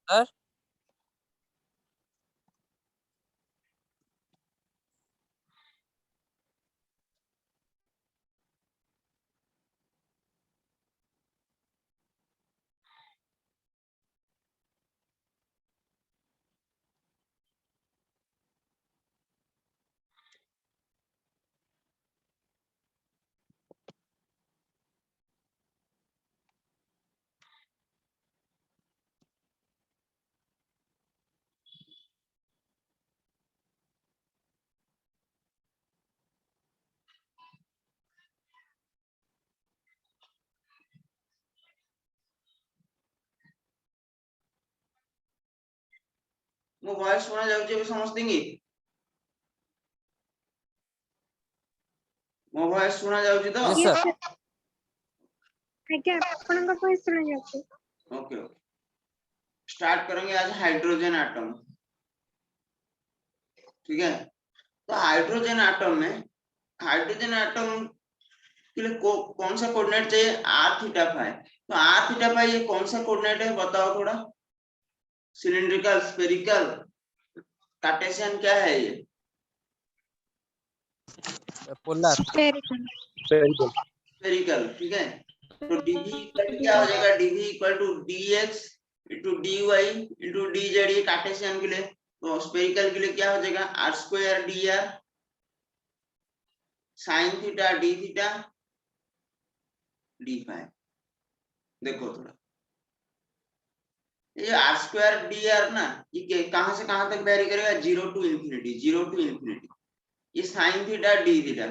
Sir ମୋ voice ଶୁଣା ଯାଉଛି ଏବେ ସମସ୍ତଙ୍କୁ? ମୋ ଭଏସ ଶୁଣା ଯାଉଛି ତ? Yes Yes, sir sir. आज्ञा ଆପଣଙ୍କ ଭଏସ ଶୁଣା ଯାଉଛି। ओके ओके स्टार्ट करेंगे आज हाइड्रोजन एटम। ठीक है, तो हाइड्रोजन एटम के लिए कौन सा कोऑर्डिनेट चाहिए? R theta phi. तो आर थीटा फाइव ये कौन सा कोऑर्डिनेट है बताओ थोड़ा। सिलिंड्रिकल, स्फेरिकल, कार्टेशियन, क्या है ये? Polar Spherical. स्फेरिकल। ठीक है, तो dv इक्वल क्या हो जाएगा? dv equal to dx into dy into dz, ये कार्टेशियन के लिए। तो स्फेरिकल के लिए क्या हो जाएगा? R square dr sine theta D theta D phi. देखो थोड़ा, ये आर स्क्वायर डी आर ना, ये कहां से कहां तक वेरी करेगा? Zero to infinity, zero to infinity. ये साइन थीटा डी थीटा,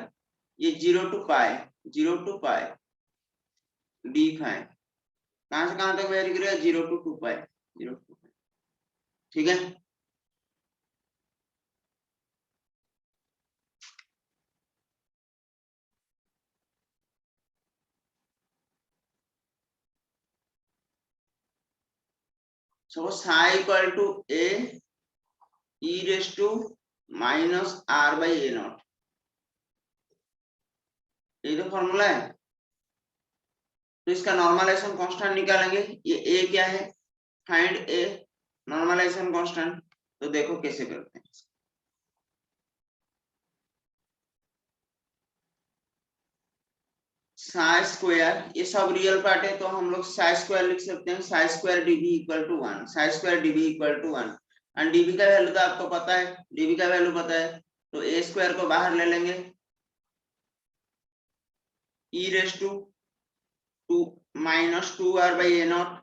ये zero to pi d phi, कहां से कहां तक वेरी करेगा? Zero to two pi, zero to pi. ठीक है, so psi equal to a e raised to minus r by a naught, ये तो फॉर्मूला है। तो इसका नॉर्मलाइजेशन कांस्टेंट निकालेंगे। ये a क्या है? Find a normalization constant. तो देखो कैसे करते हैं। साई स्क्वायर, ये सब रियल पार्ट है तो हम लोग साई स्क्वायर लिख सकते हैं। Psi square DV equal to 1, psi square DV equal to 1। And DV का वैल्यू तो आपको पता है, डीवी का वैल्यू पता है, तो ए स्क्वायर को बाहर ले लेंगे, e raise to to minus two r by A naught.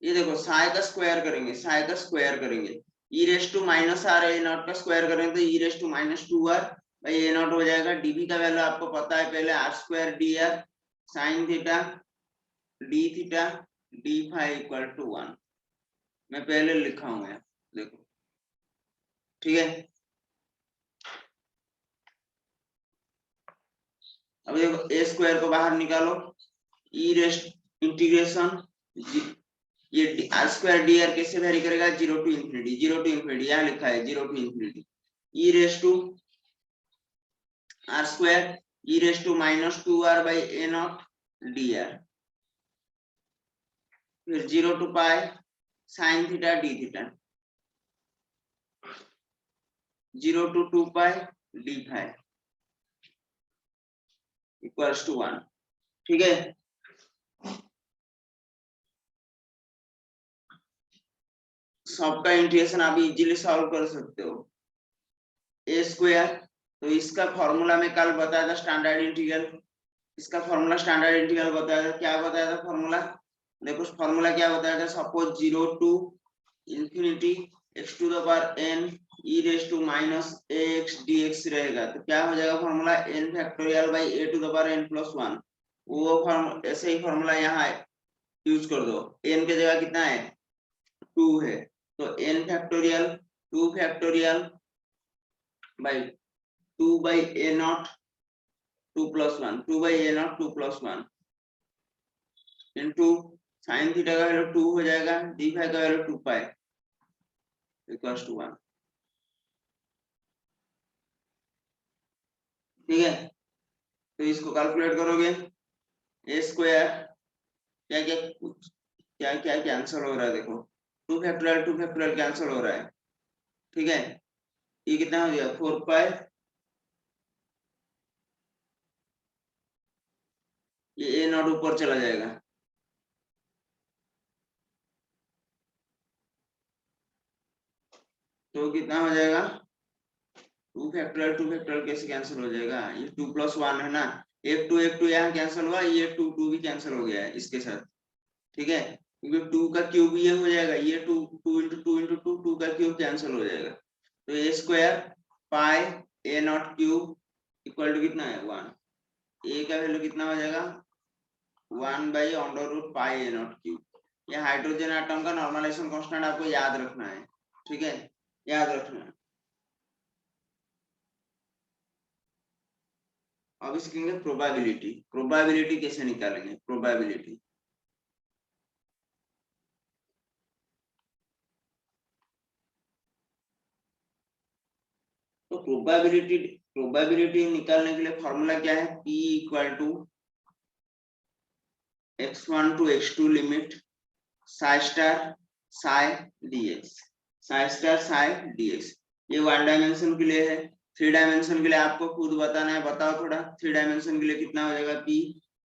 ये देखो साई का स्क्वायर करेंगे, साई का स्क्वायर करेंगे, e raise to minus r a naught का स्क्वायर करेंगे तो e raise to minus two r by A naught हो जाएगा। डीवी का वैल्यू आपको पता है पहले, r square D R sine theta D theta D phi equal to 1। मैं पहले लिखा हूं यहाँ, देखो। ठीक है, अब देखो ए स्क्वायर को बाहर निकालो, ई रेस्ट इंटीग्रेशन, ये आर स्क्वायर डी आर कैसे वेरी करेगा? Zero to infinity, zero to infinity यहाँ लिखा है, zero to infinity. E raise to r square e raise to minus two r by A naught d r, फिर zero to pi sine theta D theta, zero to two pi d phi equals to 1। ठीक है, सबका integration आप easily solve कर सकते हो। ए square, तो इसका फॉर्मूला में कल बताया था स्टैंडर्ड इंटीग्रल, इसका फॉर्मूला स्टैंडर्ड इंटीग्रल बताया था। क्या बताया था फॉर्मूला? देखो फॉर्मूला क्या बताया था। Suppose zero to infinity X to the power N E raise to minus A X D X रहेगा, तो क्या हो जाएगा formula? N factorial by A to the power N plus 1। वो फॉर्म ऐसे ही फॉर्मूला यहाँ यूज कर दो। एन की जगह कितना है? 2 है, तो N factorial 2 factorial by 2 by A not 2 plus 1, 2 by A not 2 plus 1 into sine theta का वैल्यू 2 हो जाएगा, डी फाइव का वैल्यू 2 पाई इक्वल्स टू 1। ठीक है, तो इसको कैलकुलेट करोगे। ए स्क्वायर क्या क्या क्या क्या कैंसिल हो रहा है, देखो 2 फैक्टोरियल कैंसिल हो रहा है, ठीक है। ये कितना हो गया 4 पाई, ये ए नॉट ऊपर चला जाएगा, तो कितना हो जाएगा 2 फैक्टोरियल कैसे कैंसिल हो जाएगा, ये 2 + 1 है ना, एक टू यहाँ कैंसिल हुआ, ये 2 भी कैंसिल हो गया है इसके साथ, ठीक है, क्योंकि 2 का क्यूब ये हो जाएगा, ये 2 2 का क्यूब कैंसिल हो जाएगा, तो a square pi a naught cube equal to कितना है 1, ए का वैल्यू कितना हो जाएगा 1/√पाई ए नॉट क्यूब। ये हाइड्रोजन एटम का नॉर्मलाइजेशन कांस्टेंट आपको याद रखना है, ठीक है, याद रखना है। अब इसकी प्रोबेबिलिटी कैसे निकालेंगे, प्रोबेबिलिटी तो प्रोबेबिलिटी निकालने के लिए फॉर्मूला क्या है, P = x1 to x2 limit psi star psi dx, psi star psi dx। ये 1 डायमेंशन के लिए है, 3 डायमेंशन के लिए आपको खुद बताना है, बताओ थोड़ा, 3 डायमेंशन के लिए कितना हो जाएगा, P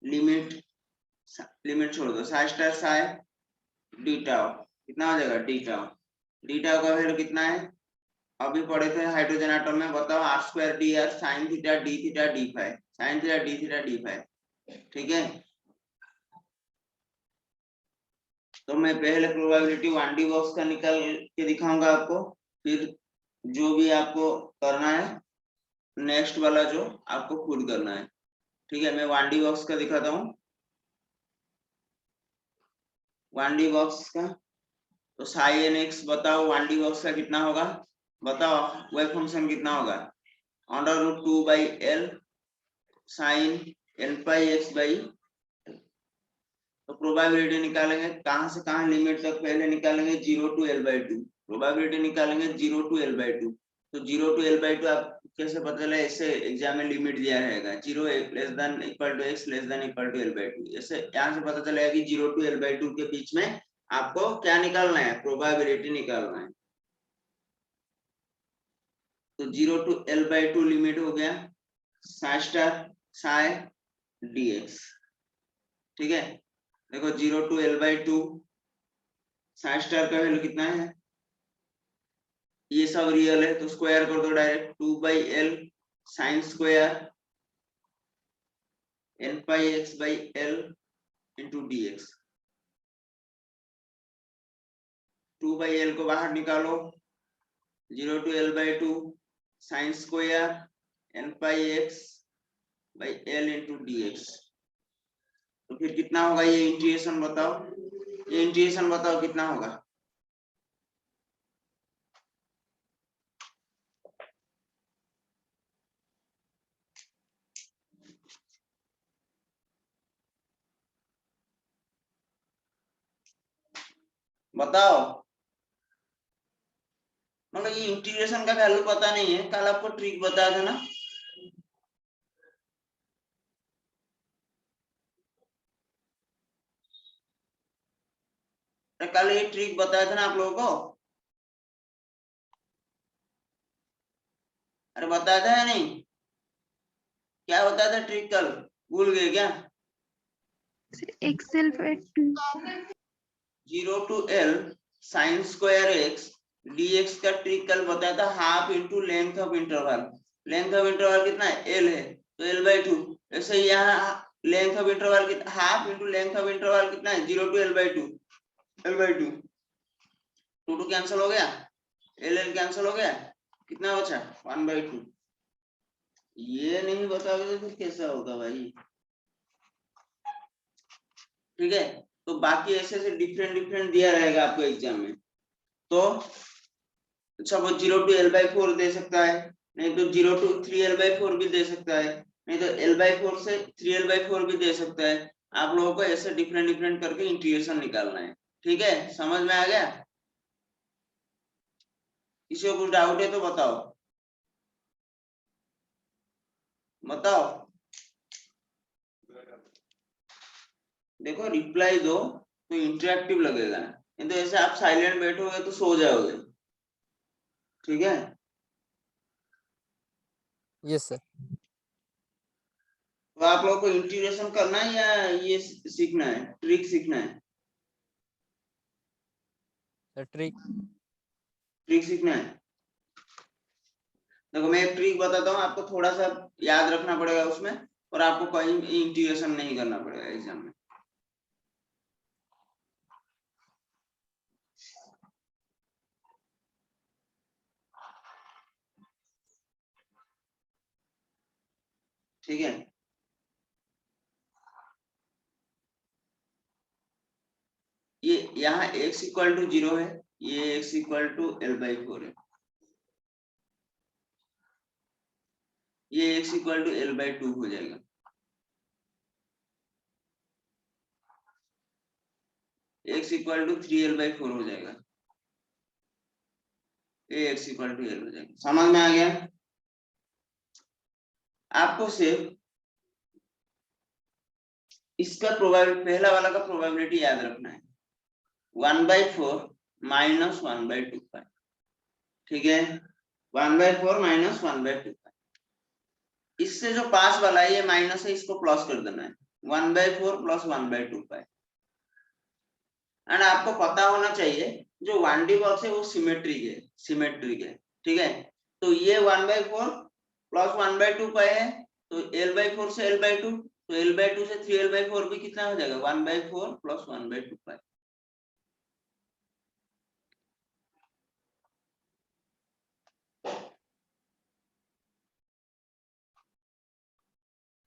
लिमिट छोड़ दो, psi star psi d tau कितना हो जाएगा, d tau का वैल्यू कितना है, अभी पढ़े थे हाइड्रोजन एटम में, बताओ r² dr sin theta d theta d phi, sin theta d theta d phi, ठीक है। तो मैं पहले प्रोबेबिलिटी 1D बॉक्स का निकाल के दिखाऊंगा आपको, फिर जो भी आपको करना है नेक्स्ट वाला जो आपको खुद करना है, ठीक है। मैं 1D बॉक्स का दिखाता हूँ, 1D बॉक्स का तो sin x बताओ 1D बॉक्स का कितना होगा, बताओ वह फंक्शन कितना होगा, √2/L sin n πx/, तो प्रोबेबिलिटी निकालेंगे कहां से कहां लिमिट तक, पहले निकालेंगे 0 to L/2, प्रोबेबिलिटी निकालेंगे 0 to L/2, तो 0 to L/2 आप कैसे पता चला, ऐसे एग्जाम में लिमिट दिया रहेगा 0 > x < L/2, ऐसे यहाँ से पता चलेगा कि 0 to L/2 के बीच में आपको क्या निकालना है, प्रोबेबिलिटी निकालना है। तो 0 to L/2 लिमिट हो गया psi स्टार psi dx, ठीक है। देखो 0 to L/2 psi स्टार का वैल्यू कितना है, ये सब रियल है तो स्क्वायर कर दो direct, 2/L sin square n πx/L into dx, 2/L को बाहर निकालो, 0 to L/2 sin square n πx/L into dx, तो फिर कितना होगा, ये इंटीग्रेशन बताओ, ये इंटीग्रेशन बताओ कितना होगा, बताओ। मतलब ये इंटीग्रेशन का वैल्यू पता नहीं है, कल आपको ट्रिक बताया था ना, कल ये ट्रिक बताया था ना आप लोगों को, अरे बताया था या नहीं, क्या बताया था ट्रिक कल, भूल गए क्या, एक्सेल 0 to L sin square x dx का ट्रिक कल बताया था, half into length of interval, length of interval कितना है L है तो L/2, ऐसे यहाँ लेंथ ऑफ इंटरवल कितना, half into length of interval कितना है 0 to L/2, 2 कैंसिल हो गया, L कैंसिल हो गया, कितना बचा 1/2, ये नहीं बताओगे तो फिर कैसा होगा भाई, ठीक है। तो बाकी ऐसे ऐसे डिफरेंट दिया रहेगा आपको एग्जाम में, तो अच्छा वो 0 to L/4 दे सकता है, नहीं तो 0 to 3L/4 भी दे सकता है, नहीं तो L/4 से 3L/4 भी दे सकता है, आप लोगों को ऐसे डिफरेंट करके इंटीग्रेशन निकालना है, ठीक है, समझ में आ गया, किसी को कुछ डाउट है तो बताओ, बताओ, देखो रिप्लाई दो, तो इंटरेक्टिव लगेगा, नहीं तो ऐसे आप साइलेंट बैठोगे तो सो जाओगे। ठीक है, यस सर। तो आप लोगों को इंटीग्रेशन करना है या ये सीखना है, ट्रिक सीखना है? ट्रिक। ट्रिक सीखना है। देखो मैं एक ट्रिक बताता हूँ आपको, थोड़ा सा याद रखना पड़ेगा उसमें, और आपको कहीं इंटीग्रेशन नहीं करना पड़ेगा एग्जाम में। ठीक है, ये यहाँ x इक्वल टू 0 है, ये x इक्वल टू L/4 है, ये x इक्वल टू L/2 हो जाएगा। x इक्वल टू 3L/4 हो जाएगा, ये x इक्वल टू L हो जाएगा। समझ में आ गया? आपको सिर्फ इसका प्रोबेबिलिटी, पहला वाला का प्रोबेबिलिटी याद रखना है, 1/4 माइनस 1/2 पाई। ठीक है, 1/4 माइनस 1/2 पाई। इससे जो पास वाला है ये माइनस है, इसको प्लस कर देना है, 1/4 प्लस 1/2 पाई। एंड आपको पता होना चाहिए जो 1D बॉक्स है वो सिमेट्रिक है, सिमेट्रिक है। ठीक है, तो ये 1/4 प्लस 1/2 पाई है, तो L/4 से L/2, तो L/2 से 3L/4 भी कितना हो जाएगा, 1/4 प्लस 1/2 पाई।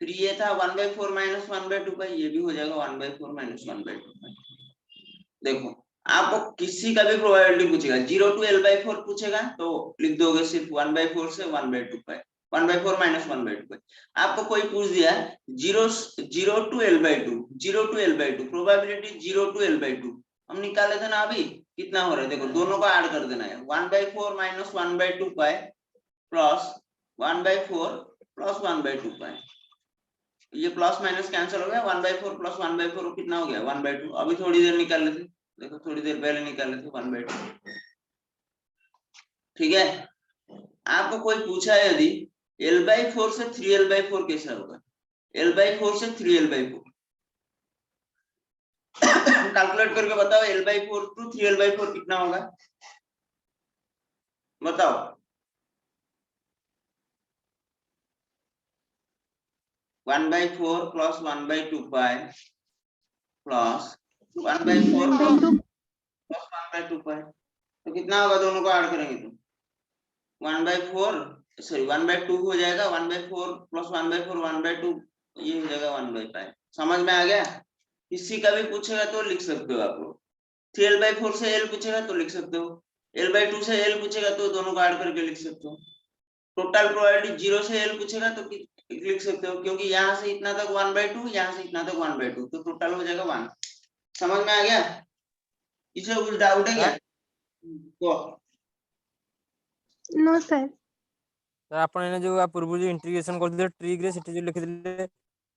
फिर ये था 1/4 माइनस 1/2 पाई, ये भी हो जाएगा 1/4 माइनस 1/2 पाई। देखो आपको किसी का भी प्रोबेबिलिटी पूछेगा, 0 टू L/4 पूछेगा तो लिख दोगे सिर्फ 1/4 से 1/2 पाई, 1/4 माइनस 1/2 पाई। आपको कोई पूछ दिया 0 to L/2, 0 to L/2, probability 0 to L/2 हम निकाले थे ना अभी, कितना हो रहा है देखो, दोनों को ऐड कर देना है, 1/4 माइनस 1/2 पाई प्लस 1/4 प्लस 1/2 पाई। ये प्लस माइनस कैंसिल हो गया, 1/4 प्लस 1/4 कितना हो गया, 1/2। अभी थोड़ी देर निकाल लेते, देखो थोड़ी देर पहले निकाल लेते 1/2। ठीक है, आपको कोई पूछा है यदि L/4 से 3L/4 कैसा होगा, L/4 से 3L/4 कैलकुलेट करके बताओ, L/4 टू 3L/4 कितना होगा, बताओ। One by four plus 1/2 pi plus 1/4 plus 1/2 पाई, तो कितना होगा, दोनों को ऐड करेंगे तो 1/4 सॉरी 1/2 हो जाएगा, 1/4 प्लस 1/4 1/2, ये हो जाएगा 1/5। समझ में आ गया? किसी का भी पूछेगा तो लिख सकते हो आप लोग, 3L/4 से L पूछेगा तो लिख सकते हो, L/2 से L पूछेगा तो दोनों को ऐड करके लिख सकते हो। टोटल प्रोबेबिलिटी 0 से L पूछेगा तो लिख सकते हो, क्योंकि यहाँ से इतना तक 1/2, यहाँ से इतना तक 1/2, तो टोटल हो जाएगा 1। समझ में आ गया? इसमें कुछ डाउट है क्या? तो नो सर। सर आपण एने जो पूर्व जो इंटीग्रेशन करथिले ट्रिक रे सेठी जो लिखिथिले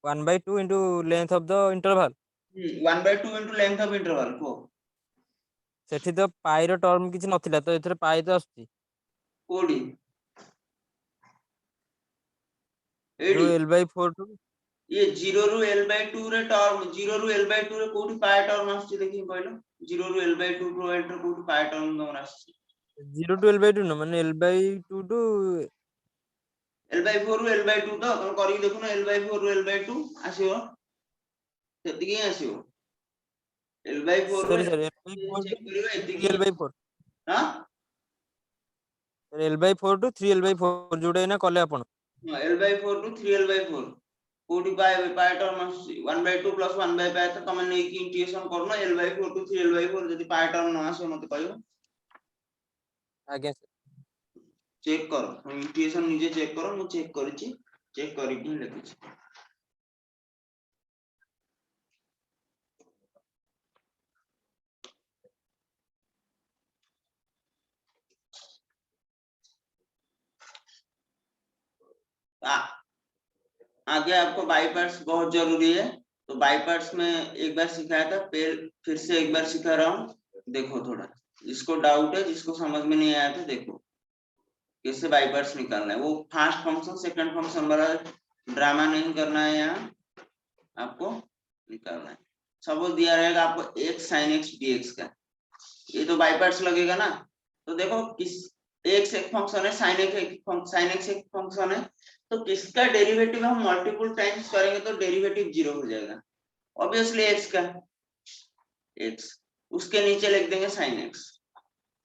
1/2 into length of the interval, 1/2 into length of interval को सेठी तो पाई रो टर्म किछि नथिला, तो एथरे पाई तो आछी कोडी जो एडी L/4 टू ये 0 ରୁ L/2 रे टर्म, 0 ରୁ L/2 रे कोठी पाई टर्म आछी, देखि कहलो 0 ରୁ L/2 प्रोवाइड रे कोठी पाई टर्म तमर आछी, 0 टू L/2 न माने L/2 टू L/4 ରୁ L/2 ତ ତମ କରିକି ଦେଖୁନ, L/4 ରୁ L/2 ଆସିବ, ସେତିକି ହିଁ ଆସିବ, L/4 ରୁ sorry sir L/4 check to କରିବା ଏତିକି। 3L/4 हां L/4 टू 3L/4 जोडे ना कले आपण L/4 टू 3L/4 कोठी पाई टर्म आछी 1/2 प्लस 1/5, तो तमे नै की इंटीग्रेशन करनो, L/4 टू 3L/4 जदी पाई टर्म न आसे मते कहयो, आगे चेक करो इंटीग्रेशन निजे चेक करो, मु चेक करिछि, चेक करिकि लिखिछि। आगे आपको बाई पार्ट्स बहुत जरूरी है, तो बाई पार्ट्स में एक बार सिखाया था, फिर से एक बार सिखा रहा हूँ, देखो थोड़ा, जिसको डाउट है, जिसको समझ में नहीं आया तो देखो कैसे बाई पार्ट्स निकालना है। वो फर्स्ट फंक्शन सेकंड फंक्शन वाला ड्रामा नहीं करना है, यहाँ आपको निकालना है। सपोज दिया रहेगा आपको x sin x dx का, ये तो बाई पार्ट्स लगेगा ना। तो देखो किस x एक फंक्शन है, sin x एक फंक्शन है, तो किसका डेरिवेटिव हम मल्टीपल टाइम्स करेंगे तो डेरिवेटिव 0 हो जाएगा। ऑब्वियसली x का, x उसके नीचे लिख देंगे sin x।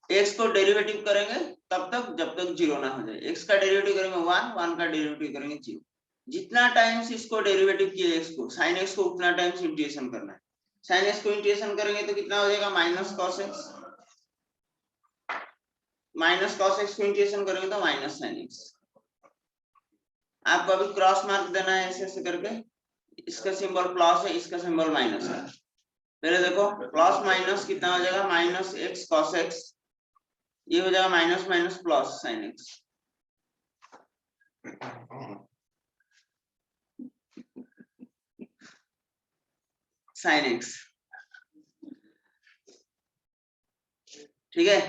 x को डेरिवेटिव करेंगे तब तक जब तक 0 ना हो जाए। x का डेरिवेटिव करेंगे 1, 1 का डेरिवेटिव करेंगे 0। जितना टाइम्स इसको डेरिवेटिव किए x को, sin x को उतना टाइम्स इंटीग्रेशन करना है। sin x को इंटीग्रेशन करेंगे तो कितना हो जाएगा, minus cos x। Minus cos x को इंटीग्रेशन करेंगे तो माइनस sin x। आपको अभी क्रॉस मार्क देना है ऐसे ऐसे करके, इसका सिंबल प्लस है, इसका सिंबल माइनस है। पहले देखो प्लस माइनस कितना हो जाएगा, माइनस x cos x, ये हो जाएगा minus minus plus sin x। sin x, ठीक है,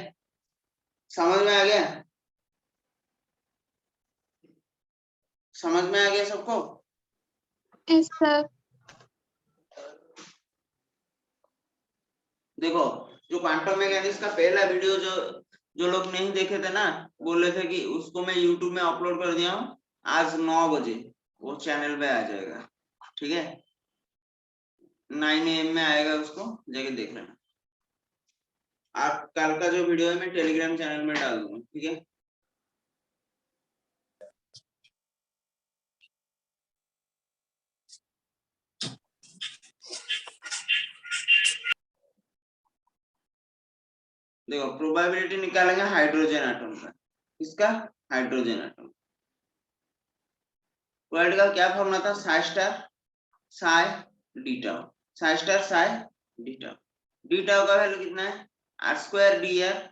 समझ में आ गया? समझ में आ गया सबको? Yes sir. देखो जो क्वांटम मैकेनिक्स का पहला वीडियो जो लोग नहीं देखे थे ना, बोले थे कि उसको मैं यूट्यूब में अपलोड कर दिया हूँ, आज 9 बजे वो चैनल पे आ जाएगा, ठीक है, 9 AM में आएगा, उसको जाके देख लेना। आप कल का जो वीडियो है मैं टेलीग्राम चैनल में डाल दूंगा, ठीक है। देखो प्रोबेबिलिटी निकालेंगे हाइड्रोजन एटम का, किसका, हाइड्रोजन एटम। प्रोबेबिलिटी का क्या फॉर्मूला था, psi star psi D tau, psi star psi D tau. D tau का वैल्यू कितना है, R square D R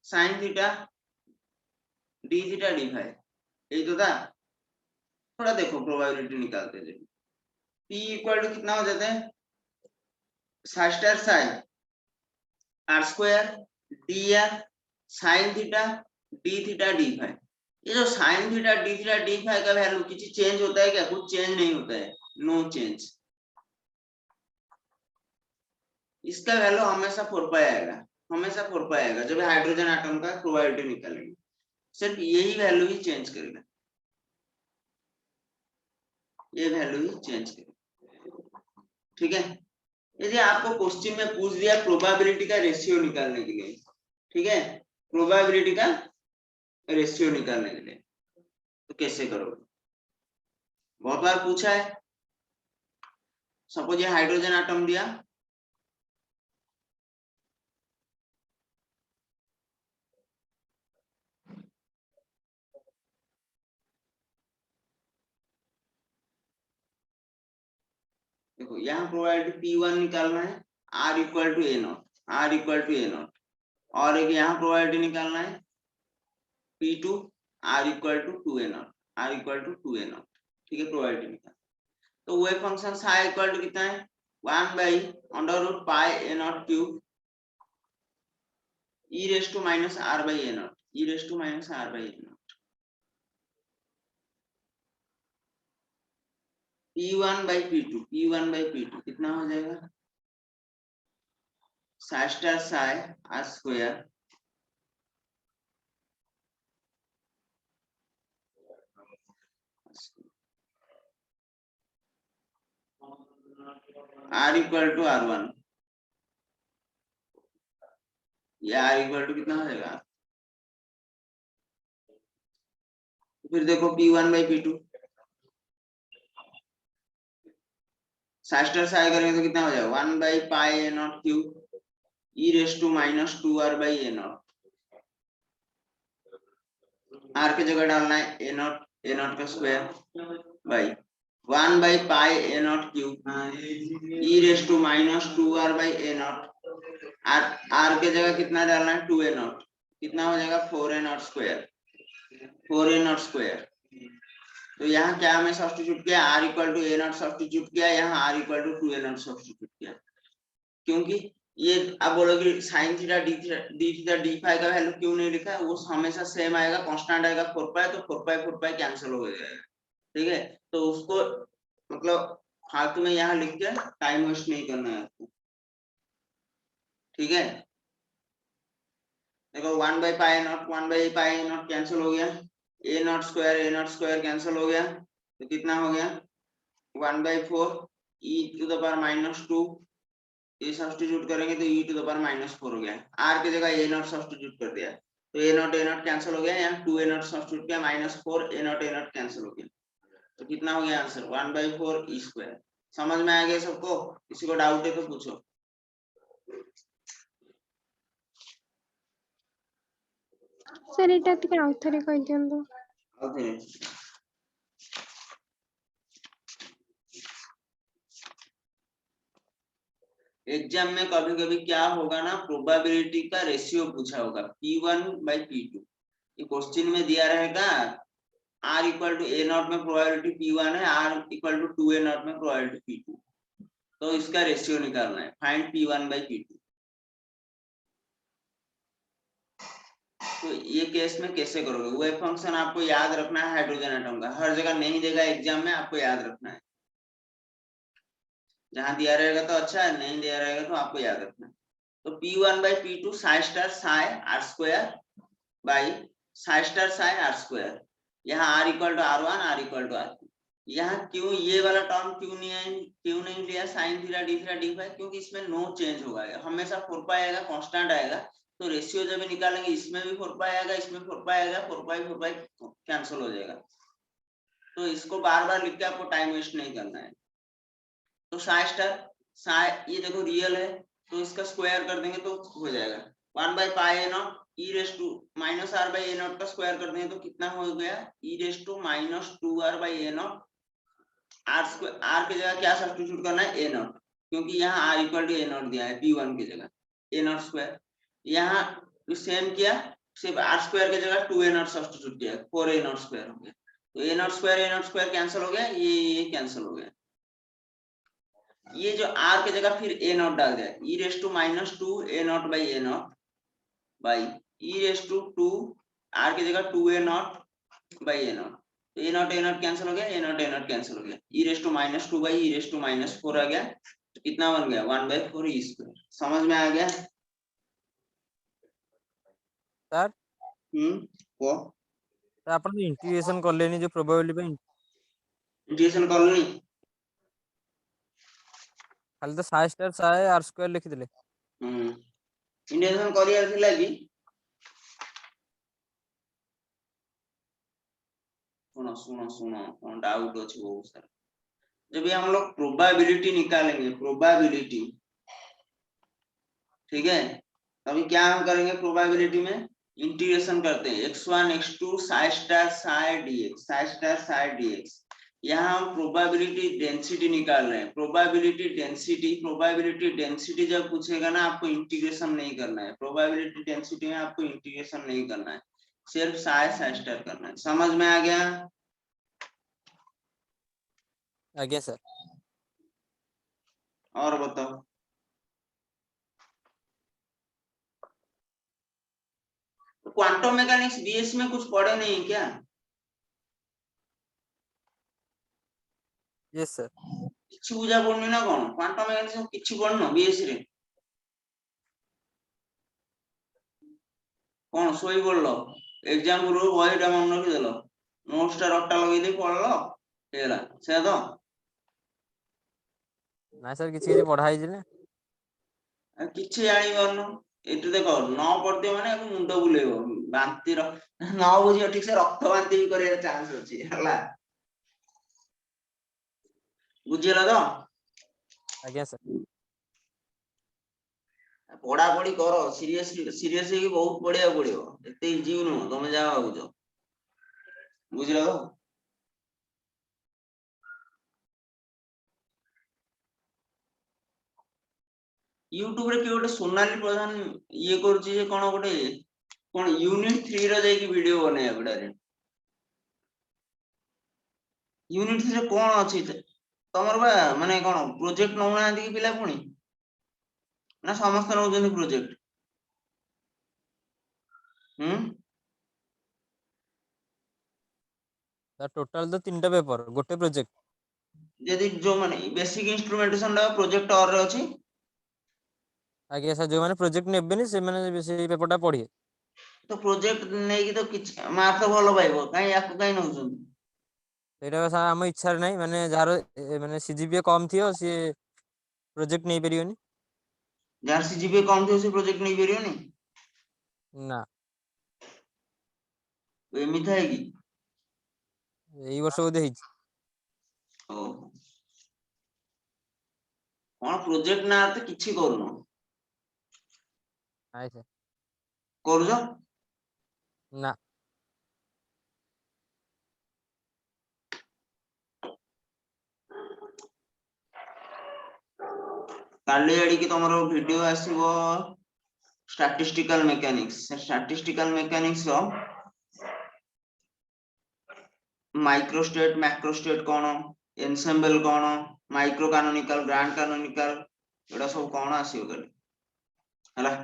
sine theta D theta D phi, यही तो था। थोड़ा देखो प्रोबेबिलिटी निकालते थे, पी इक्वल टू कितना हो जाता है, psi star psi R square D R sine theta D phi. ये जो साइन थीटा डी फाई का वैल्यू किसी चेंज होता है क्या, कुछ चेंज नहीं होता है, नो चेंज। इसका वैल्यू हमेशा 4 पाई आएगा, हमेशा 4 पाई आएगा। जब हाइड्रोजन एटम का प्रोबेबिलिटी निकालेंगे सिर्फ यही वैल्यू ही चेंज करेगा, ये वैल्यू ही चेंज करेगा, ठीक है। यदि आपको क्वेश्चन में पूछ दिया प्रोबेबिलिटी का रेशियो निकालने के लिए, ठीक है, प्रोबेबिलिटी का रेशियो निकालने के लिए, तो कैसे करोगे, बहुत बार पूछा है। सपोज ये हाइड्रोजन एटम दिया, देखो यहाँ प्रोबेबिलिटी P1 निकालना है, R equal to A not, R equal to A not, और एक यहाँ प्रोबेबिलिटी निकालना है P2, R equal to 2A not, R equal to 2A not, ठीक है, प्रोबेबिलिटी निकाल। तो वो फंक्शन साई इक्वल टू कितना है, 1 by under root pi A not cube e raise to minus R by A not, e raise to minus R by A not. P1 by P2, P1 by P2 कितना हो जाएगा, psi star psi R square R equal to R1, ये R equal to कितना हो जाएगा, फिर देखो P1 by P2, Sai star Sai करेंगे तो कितना हो जाएगा, 1 by pi A not cube e raise to minus 2R by A not, R की जगह डालना है A नॉट का square by 1 by pi A not cube e raise to minus 2R by A not, R के जगह कितना डालना है, 2A नॉट, कितना हो जाएगा 4A not square, 4A not square. तो यहाँ क्या हमें सब्स्टिट्यूट किया, r equal to A not substitute किया, यहाँ r equal to 2a not substitute किया, क्योंकि ये आप बोलोगे sine theta D theta D phi का वैल्यू क्यों नहीं लिखा है, वो हमेशा सेम आएगा, कांस्टेंट आएगा 4 पाई, तो 4 पाई कैंसिल हो जाएगा, ठीक है। तो उसको मतलब फालतू में यहाँ लिख के टाइम वेस्ट नहीं करना है आपको, ठीक है। देखो 1 बाई पाई नॉट कैंसिल हो गया, ए नॉट स्क्वायर कैंसिल हो गया, तो कितना हो गया 1/4 e टू द पावर -2, ये सब्स्टिट्यूट करेंगे तो e टू द पावर -4 हो गया, r की जगह a नॉट सब्स्टिट्यूट कर दिया, तो a नॉट कैंसिल हो गया, यहाँ 2a नॉट सब्स्टिट्यूट किया -4 a नॉट कैंसिल हो गया, तो कितना हो गया आंसर 1/4 e स्क्वायर। समझ में आ गया सबको, किसी को डाउट है तो पूछो। सर एटा टिके आउथरे कहि दियंतो। ओके, एग्जाम में कभी कभी क्या होगा ना, प्रोबेबिलिटी का रेशियो पूछा होगा P1/P2, ये क्वेश्चन में दिया रहेगा r equal to a not में प्रोबेबिलिटी P1 है, r equal to 2a not में प्रोबेबिलिटी P2, तो इसका रेशियो निकालना है, फाइंड P1/P2। तो ये केस में कैसे करोगे, वेव फंक्शन आपको याद रखना है हाइड्रोजन एटम का, हर जगह नहीं देगा एग्जाम में, आपको याद रखना है, जहां दिया रहेगा तो अच्छा है, नहीं दिया रहेगा तो आपको याद रखना है। तो P1/P2 psi star psi r square by psi star psi r square, यहाँ r equal to r1 r equal to r2, यहाँ क्यों ये वाला टर्म क्यों नहीं लिया sine theta D theta D phi, क्योंकि इसमें नो चेंज होगा, हमेशा 4 पाई आएगा, कांस्टेंट आएगा, तो रेशियो जब निकालेंगे इसमें भी 4 पाई आएगा, इसमें 4 पाई आएगा, 4 पाई कैंसिल हो जाएगा, तो इसको बार बार लिख के आपको टाइम वेस्ट नहीं करना है। तो साई स्टार साई, ये देखो रियल है, तो इसका स्क्वायर कर देंगे तो हो जाएगा 1 by pi a naught e raise to minus r by A naught का स्क्वायर कर देंगे तो कितना हो गया e raise to -2r by A naught, r square, r की जगह क्या सब्स्टिट्यूट करना है ए नॉट, क्योंकि यहाँ R equal to A not दिया है P1 की जगह ए नॉट स्क्वायर, यहाँ सेम किया, सिर्फ आर स्क्वायर की जगह 2a नॉट सब्स्टिट्यूट किया, 4a नॉट स्क्वायर हो गया, तो ए नॉट स्क्वायर कैंसिल हो गया, ये कैंसिल हो गया, ये जो r की जगह फिर a नॉट डाल दिया, e raise to -2 a not by A not by e raise to 2 r की जगह 2a not by A not, तो a नॉट कैंसिल हो गया, a नॉट कैंसिल हो गया, e raise to -2 by e raise to -4 आ गया, तो कितना बन गया 1/4 e स्क्वायर। समझ में आ गया सर? वो तो आपण इंटीग्रेशन कर लेनी जो प्रोबेबिलिटी पे इंटीग्रेशन कर लो, खाली तो Sai star psi r square लिखि देले। इंटीग्रेशन करियर थिला कि सुनो डाउट अच्छी बहुत सारा, जब भी हम लोग प्रोबेबिलिटी निकालेंगे, प्रोबेबिलिटी, ठीक है, तभी क्या हम करेंगे प्रोबेबिलिटी में इंटीग्रेशन करते हैं x1 x2 Sai star Sai dx, यहाँ हम प्रोबेबिलिटी डेंसिटी निकाल रहे हैं, प्रोबेबिलिटी डेंसिटी जब पूछेगा ना आपको इंटीग्रेशन नहीं करना है, प्रोबेबिलिटी डेंसिटी में आपको इंटीग्रेशन नहीं करना है, सिर्फ साई स्टार करना है। समझ में आ गया? आगे सर और बताओ, क्वांटम मैकेनिक्स बीएस में कुछ पढ़े नहीं क्या? Yes sir. किछि बुझा पड़नी ना कौन क्वांटम मैकेनिक्स किछि पढ़नो बीएस रे? कौन सोई पड़लो एग्जाम गुरु बहीटा मन रखी देलो, नोट्स टा रट्टा लगे दे पढ़लो हेला से तो ना सर किछि पढ़ाई जिने किछि जानि परनो, एटु देखो न पढ़ते माने मुंड बुलेबो, बांती र न बुझियो ठीक से रक्त बांती भी करे चांस अछि हला, बुझिला तो? आगे सर पढ़ा पढ़ी करो, सीरियसली बहुत पढ़िया पड़ियो, एते इजी नु तमे जा भाबुझ, बुझिला तो? यूट्यूब रे के गोटे सोनाली प्रधान ये करछि जे कोन गोटे कोन यूनिट 3 रो जाई की वीडियो बने डायरेक्ट, यूनिट थ्री कौन अच्छी तमर बा माने कौन प्रोजेक्ट नौना कि पिला पुणी ना समस्त नौजन प्रोजेक्ट टोटाल तो 3टा पेपर गोटे प्रोजेक्ट यदि जो माने बेसिक इंस्ट्रूमेंटेशन ला प्रोजेक्ट और रे अछि आगे सर जो माने प्रोजेक्ट नेबेनी से माने से पेपरटा पढ़िए तो प्रोजेक्ट नै कि तो किछ मार्क तो भलो पाइबो काई याकु काई नउछन ସେଇଟା ସାର୍ ଆମ ଇଚ୍ଛାରେ ନାହିଁ ମାନେ ଯାହାର ମାନେ ସିଜିପିଏ କମ୍ ଥିବ ସିଏ ପ୍ରୋଜେକ୍ଟ ନେଇପାରିବନି जार सीजीपीए कम थियो से प्रोजेक्ट नै परियोनी ନା एमिथा है कि ଏଇ ବର୍ଷ ବୋଧେ ହେଇଛି ओ कोन प्रोजेक्ट ना तो किछि करूनो ନାଇଁ ସାର୍ करजो ନା काली आडी कि तमरो वीडियो आसीबो स्टैटिस्टिकल मैकेनिक्स रो माइक्रोस्टेट मैक्रोस्टेट कोन एन्सेम्बल कोन माइक्रो कैनोनिकल ग्रांड कैनोनिकल एडा सब कोन आसीबो गले हला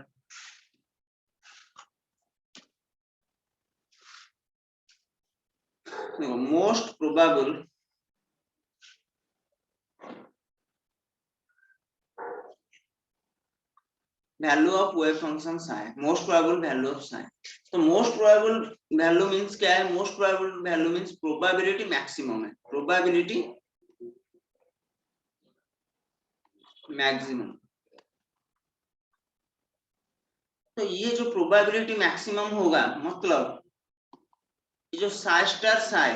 देखो most probable value of wave function psi most probable value of psi तो most probable value means क्या है most probable value means probability maximum है probability maximum तो ये जो probability maximum होगा मतलब ये जो psi star psi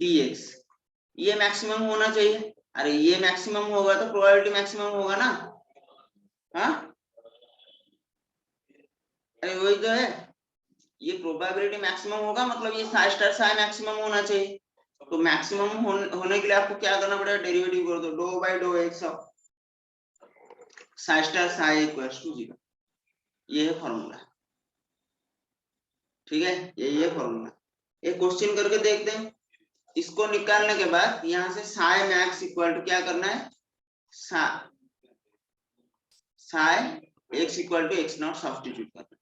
dx ये maximum होना चाहिए अरे ये maximum होगा तो probability maximum होगा ना हाँ अरे वही तो है ये प्रोबेबिलिटी मैक्सिमम होगा मतलब ये psi स्टार psi मैक्सिमम होना चाहिए तो मैक्सिमम होने के लिए आपको क्या करना पड़ेगा डेरिवेटिव कर दो डो बाय डो x ऑफ psi star psi equals to 0 ये है फार्मूला ठीक है यही है फार्मूला एक क्वेश्चन करके देखते हैं इसको निकालने के बाद यहां से psi max इक्वल टू क्या करना है psi x equal to x not substitute करना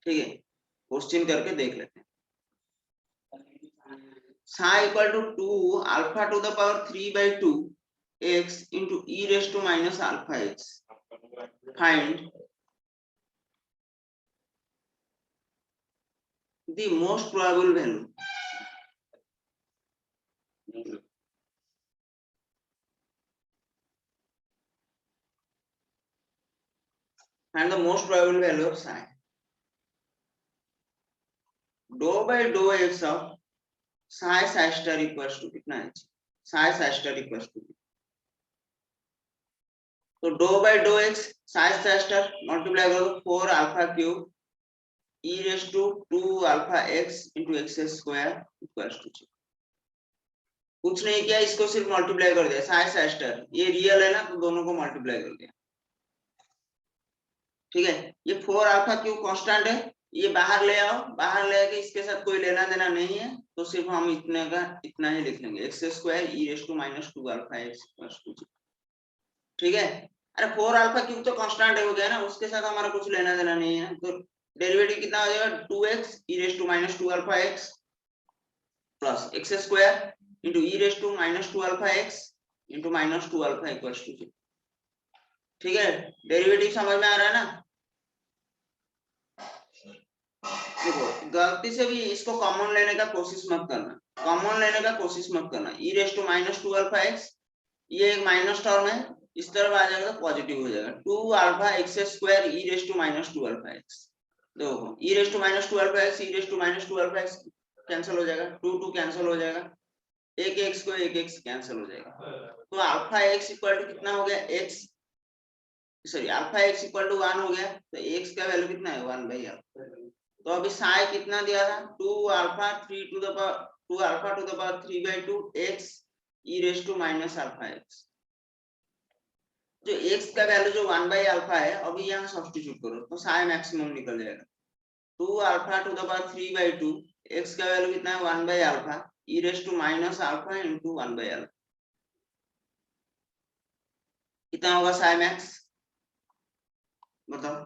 ठीक है क्वेश्चन करके देख लेते हैं psi equal to 2 alpha to the power 3 by 2 x into e raised to minus alpha x find the most probable value find the most probable value of psi dou by dou x of psi psi star equals to कितना है psi psi star equals to तो dou by dou x psi psi star multiply करो 4 alpha cube e raised to 2 alpha x into x square equals to 0 कुछ नहीं किया इसको सिर्फ multiply कर दिया psi psi star ये रियल है ना तो दोनों को मल्टीप्लाई कर दिया ठीक है ये 4 alpha क्यूब कांस्टेंट है ये बाहर ले आओ बाहर ले आके इसके साथ कोई लेना देना नहीं है तो सिर्फ हम इतने का इतना ही लिख लेंगे x square e raised to minus 2 alpha x equals to 0 ठीक है अरे 4 alpha क्यूब तो कांस्टेंट हो गया ना उसके साथ हमारा कुछ लेना देना नहीं है तो डेरिवेटिव कितना हो जाएगा 2x e raised to minus 2 alpha x plus x square into e raised to minus 2 alpha x into minus 2 alpha equals to 0 ठीक है डेरिवेटिव समझ में आ रहा है ना देखो गलती से भी इसको कॉमन लेने का कोशिश मत करना कॉमन लेने का कोशिश मत करना e raised to minus 2 alpha x ये एक माइनस टर्म है इस तरफ आ जाएगा तो पॉजिटिव हो जाएगा 2 alpha x square e raised to minus 2 alpha x देखो e raised to minus 2 alpha x e raised to minus 2 alpha x cancel हो जाएगा 2 2 कैंसिल हो जाएगा एक x को एक x कैंसिल हो जाएगा तो अल्फा x इक्वल टू कितना हो गया x sorry alpha x equal to 1 हो गया तो x का वैल्यू कितना है 1 बाई अल्फा तो अभी psi कितना दिया था 2 alpha 3 to the power 2 alpha to the power 3 by 2 x e raised to minus alpha x जो x का वैल्यू जो 1 by alpha है अभी यहाँ सब्स्टिट्यूट करो तो psi मैक्सिमम निकल जाएगा 2 alpha to the power 3 by 2 x का वैल्यू कितना है 1 by alpha e raise to minus alpha into 1/α कितना होगा साइन एक्स बताओ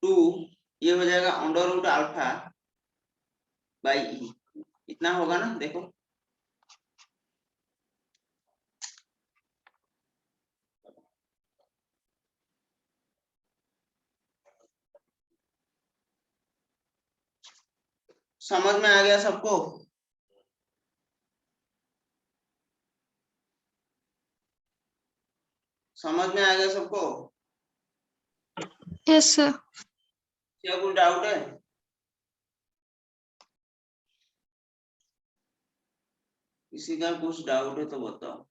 2 ये हो जाएगा under root alpha by E इतना होगा ना देखो समझ में आ गया सबको समझ में आ गया सबको यस सर। क्या कोई डाउट है किसी का कुछ डाउट है तो बताओ